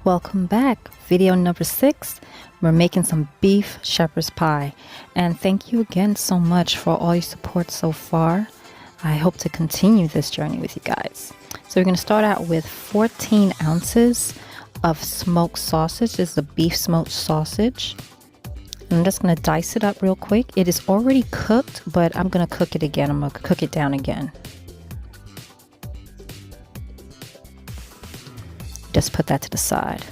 Welcome back. Video number 6. We're making some beef shepherd's pie. And thank you again so much for all your support so far. I hope to continue this journey with you guys. So we're going to start out with 14 ounces of smoked sausage. This is a beef smoked sausage. I'm just going to dice it up real quick. It is already cooked, but I'm going to cook it again. I'm going to cook it down again. Just put that to the side.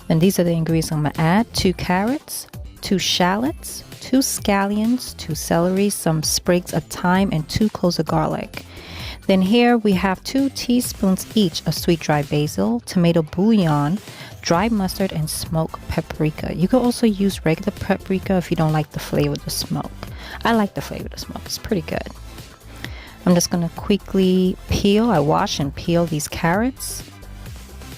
Then these are the ingredients I'm going to add. 2 carrots, 2 shallots, 2 scallions, 2 celery, some sprigs of thyme, and 2 cloves of garlic. Then here we have 2 teaspoons each of sweet dry basil, tomato bouillon, dry mustard, and smoked paprika. You can also use regular paprika if you don't like the flavor of the smoke. I like the flavor of the smoke. It's pretty good. I'm just going to quickly peel. I wash and peel these carrots.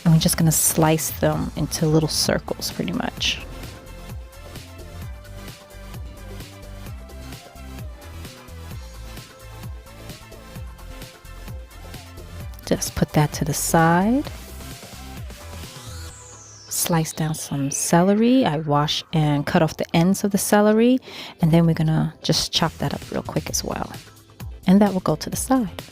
And we're just going to slice them into little circles pretty much. Just put that to the side. Slice down some celery. I wash and cut off the ends of the celery. And then we're going to just chop that up real quick as well. And that will go to the side.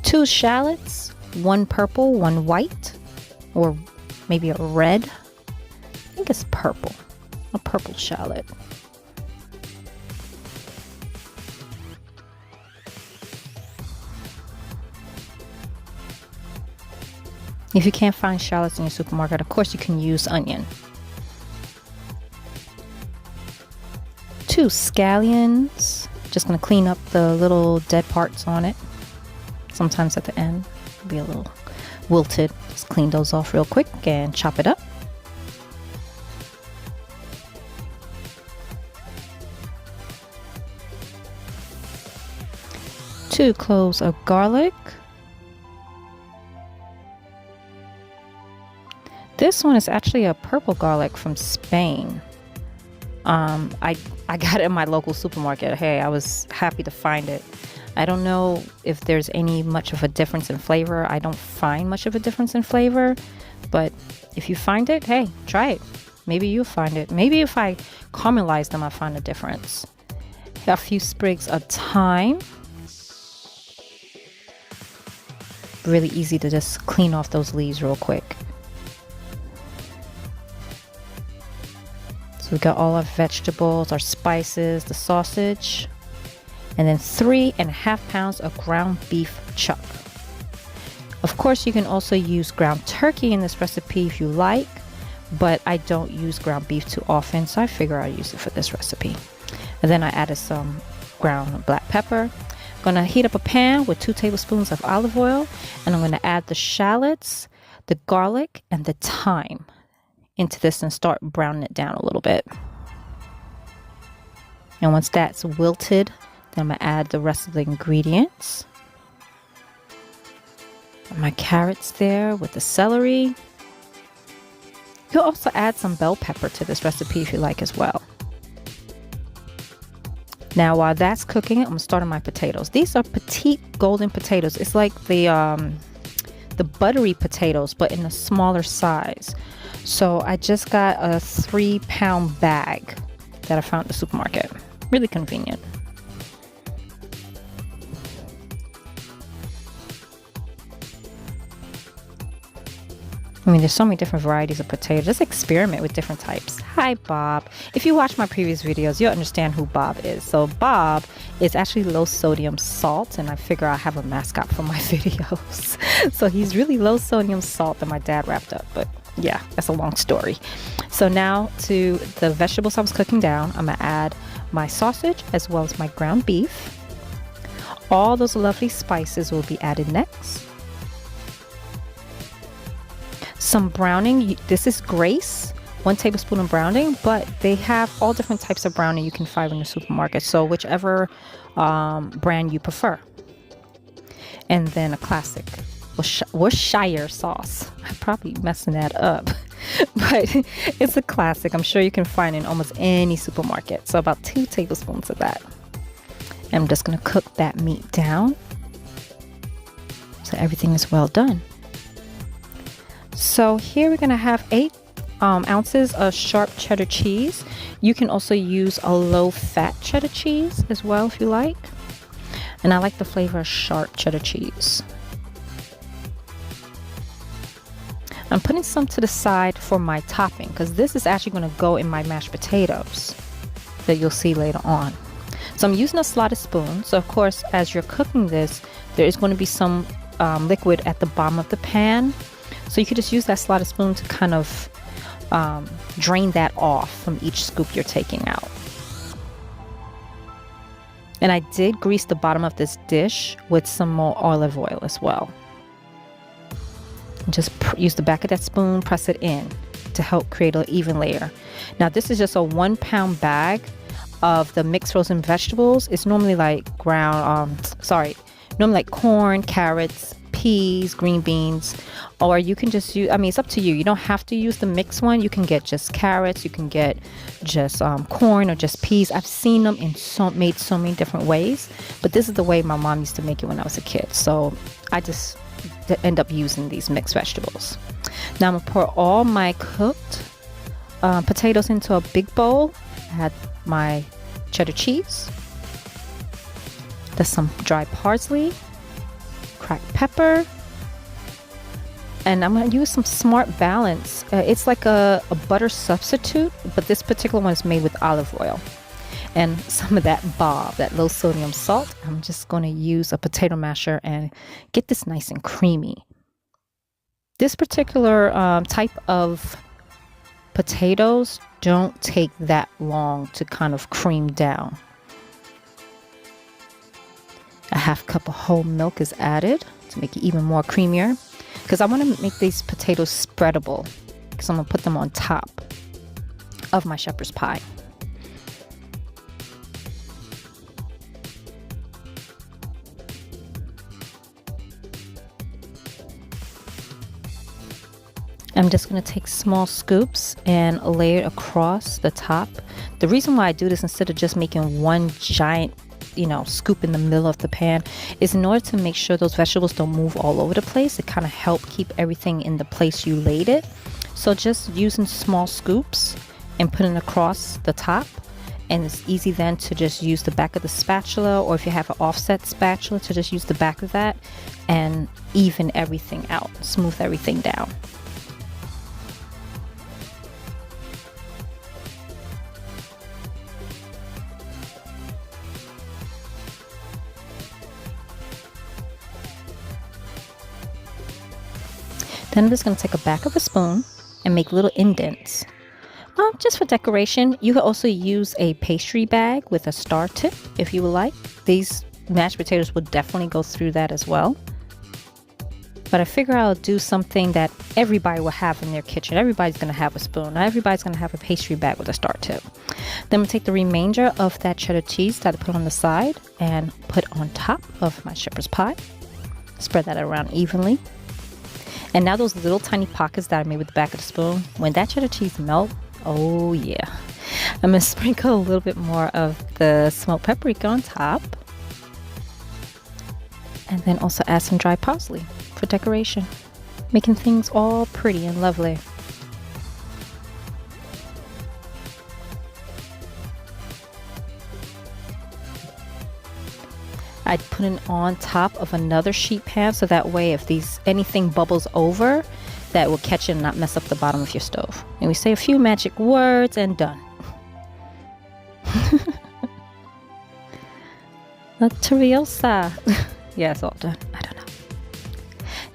Two shallots, 1 purple, 1 white, or maybe a red. I think it's purple, a purple shallot. If you can't find shallots in your supermarket, of course you can use onion. 2 scallions. Just going to clean up the little dead parts on it. Sometimes at the end it'll be a little wilted. Just clean those off real quick and chop it up. Two cloves of garlic. This one is actually a purple garlic from Spain. I got it in my local supermarket. Hey, I was happy to find it. I don't know if there's much of a difference in flavor. I don't find much of a difference in flavor, but if you find it, hey, try it. Maybe you'll find it. Maybe if I caramelize them, I'll find a difference. A few sprigs of thyme. Really easy to just clean off those leaves real quick. So we got all our vegetables, our spices, the sausage. And then 3.5 pounds of ground beef chuck. Of course, you can also use ground turkey in this recipe if you like, but I don't use ground beef too often, so I figure I'll use it for this recipe. And then I added some ground black pepper. I'm gonna heat up a pan with 2 tablespoons of olive oil, and I'm gonna add the shallots, the garlic, and the thyme into this and start browning it down a little bit. And once that's wilted, then I'm going to add the rest of the ingredients. My carrots there with the celery. You can also add some bell pepper to this recipe if you like as well. Now while that's cooking, I'm going to start on my potatoes. These are petite golden potatoes. It's like the buttery potatoes, but in a smaller size. So I just got a 3-pound bag that I found at the supermarket. Really convenient. I mean, there's so many different varieties of potatoes. Just experiment with different types. Hi, Bob. If you watch my previous videos, you'll understand who Bob is. So Bob is actually low sodium salt, and I figure I'll have a mascot for my videos. So he's really low sodium salt that my dad wrapped up. But yeah, that's a long story. So now to the vegetables I was cooking down, I'm going to add my sausage as well as my ground beef. All those lovely spices will be added next. Some browning. This is Grace, 1 tablespoon of browning, but they have all different types of browning you can find in the supermarket. So whichever brand you prefer. And then a classic Worcestershire sauce. I'm probably messing that up, but it's a classic. I'm sure you can find it in almost any supermarket. So about 2 tablespoons of that. I'm just going to cook that meat down so everything is well done. So here we're going to have 8 ounces of sharp cheddar cheese. You can also use a low-fat cheddar cheese as well if you like. And I like the flavor of sharp cheddar cheese. I'm putting some to the side for my topping because this is actually going to go in my mashed potatoes that you'll see later on. So I'm using a slotted spoon. So of course, as you're cooking this, there is going to be some liquid at the bottom of the pan. So you could just use that slotted spoon to kind of drain that off from each scoop you're taking out. And I did grease the bottom of this dish with some more olive oil as well. Just use the back of that spoon, press it in to help create an even layer. Now this is just a 1 pound bag of the mixed frozen vegetables. It's normally like normally like corn, carrots, peas, green beans, or you can just use, I mean, it's up to you. You don't have to use the mixed one. You can get just carrots, you can get just corn or just peas. I've seen them made so many different ways, but this is the way my mom used to make it when I was a kid. So I just end up using these mixed vegetables. Now I'm gonna pour all my cooked potatoes into a big bowl. Add my cheddar cheese. There's some dry parsley, cracked pepper, and I'm going to use some Smart Balance. It's like a butter substitute, but this particular one is made with olive oil. And some of that BOB, that low sodium salt. I'm just going to use a potato masher and get this nice and creamy. This particular type of potatoes don't take that long to kind of cream down. A half cup of whole milk is added to make it even more creamier, because I want to make these potatoes spreadable, because I'm going to put them on top of my shepherd's pie. I'm just going to take small scoops and lay it across the top. The reason why I do this instead of just making one giant scoop in the middle of the pan is in order to make sure those vegetables don't move all over the place. It kind of help keep everything in the place you laid it. So just using small scoops and putting it across the top, and it's easy then to just use the back of the spatula, or if you have an offset spatula, to just use the back of that and even everything out, smooth everything down. Then I'm just going to take a back of a spoon and make little indents. Just for decoration. You could also use a pastry bag with a star tip if you would like. These mashed potatoes would definitely go through that as well. But I figure I'll do something that everybody will have in their kitchen. Everybody's going to have a spoon. Not everybody's going to have a pastry bag with a star tip. Then I'm going to take the remainder of that cheddar cheese that I put on the side and put on top of my shepherd's pie. Spread that around evenly. And now those little tiny pockets that I made with the back of the spoon, when that cheddar cheese melts, oh yeah. I'm going to sprinkle a little bit more of the smoked paprika on top. And then also add some dry parsley for decoration, making things all pretty and lovely. I'd put it on top of another sheet pan, so that way if anything bubbles over, that will catch it and not mess up the bottom of your stove. And we say a few magic words and done. La Teriosa. Yeah, it's all done. I don't know.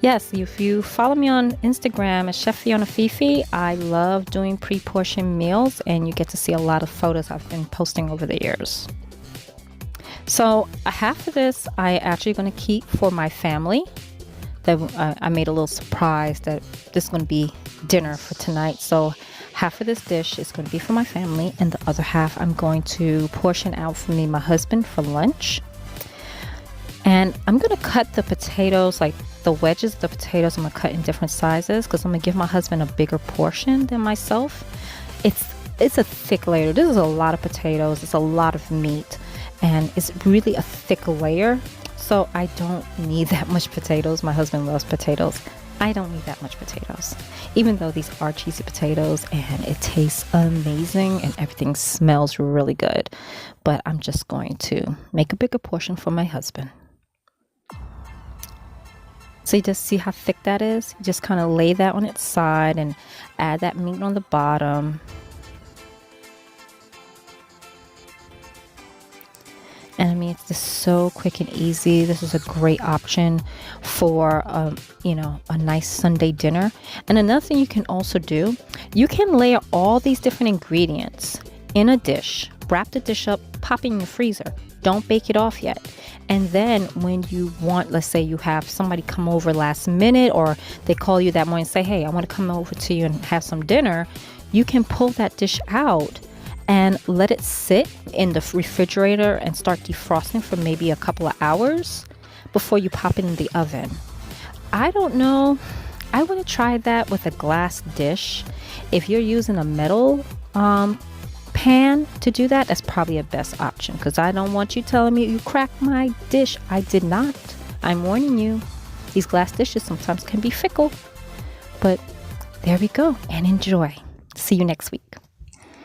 Yes, if you follow me on Instagram as Chef Fiona Fifi, I love doing pre-portioned meals, and you get to see a lot of photos I've been posting over the years. So half of this I actually going to keep for my family. That I made a little surprise that this is going to be dinner for tonight. So half of this dish is going to be for my family, and the other half I'm going to portion out for me and my husband for lunch. And I'm going to cut the potatoes, like the wedges of the potatoes, I'm going to cut in different sizes because I'm going to give my husband a bigger portion than myself. It's a thick layer. This is a lot of potatoes. It's a lot of meat. and it's really a thick layer. So I don't need that much potatoes. My husband loves potatoes. I don't need that much potatoes, even though these are cheesy potatoes and it tastes amazing and everything smells really good. But I'm just going to make a bigger portion for my husband. So you just see how thick that is? You just kind of lay that on its side and add that meat on the bottom. And I mean, it's just so quick and easy. This is a great option for, a nice Sunday dinner. And another thing you can also do, you can layer all these different ingredients in a dish, wrap the dish up, pop it in your freezer. Don't bake it off yet. And then when you want, let's say you have somebody come over last minute, or they call you that morning and say, hey, I want to come over to you and have some dinner, you can pull that dish out and let it sit in the refrigerator and start defrosting for maybe a couple of hours before you pop it in the oven. I don't know. I want to try that with a glass dish. If you're using a metal pan to do that, that's probably a best option, because I don't want you telling me you cracked my dish. I did not. I'm warning you. These glass dishes sometimes can be fickle. But there we go, and enjoy. See you next week.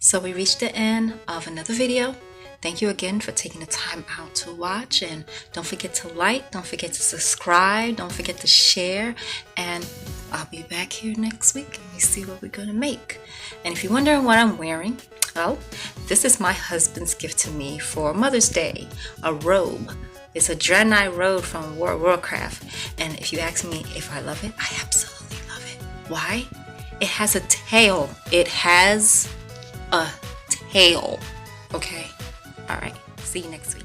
So we reached the end of another video. Thank you again for taking the time out to watch, and don't forget to like, don't forget to subscribe, don't forget to share, and I'll be back here next week and we see what we're gonna make. And if you're wondering what I'm wearing, well, this is my husband's gift to me for Mother's Day, a robe. It's a Dreadnought robe from World of Warcraft, and if you ask me if I love it, I absolutely love it. Why? It has a tail. It has a tail. Okay? All right. See you next week.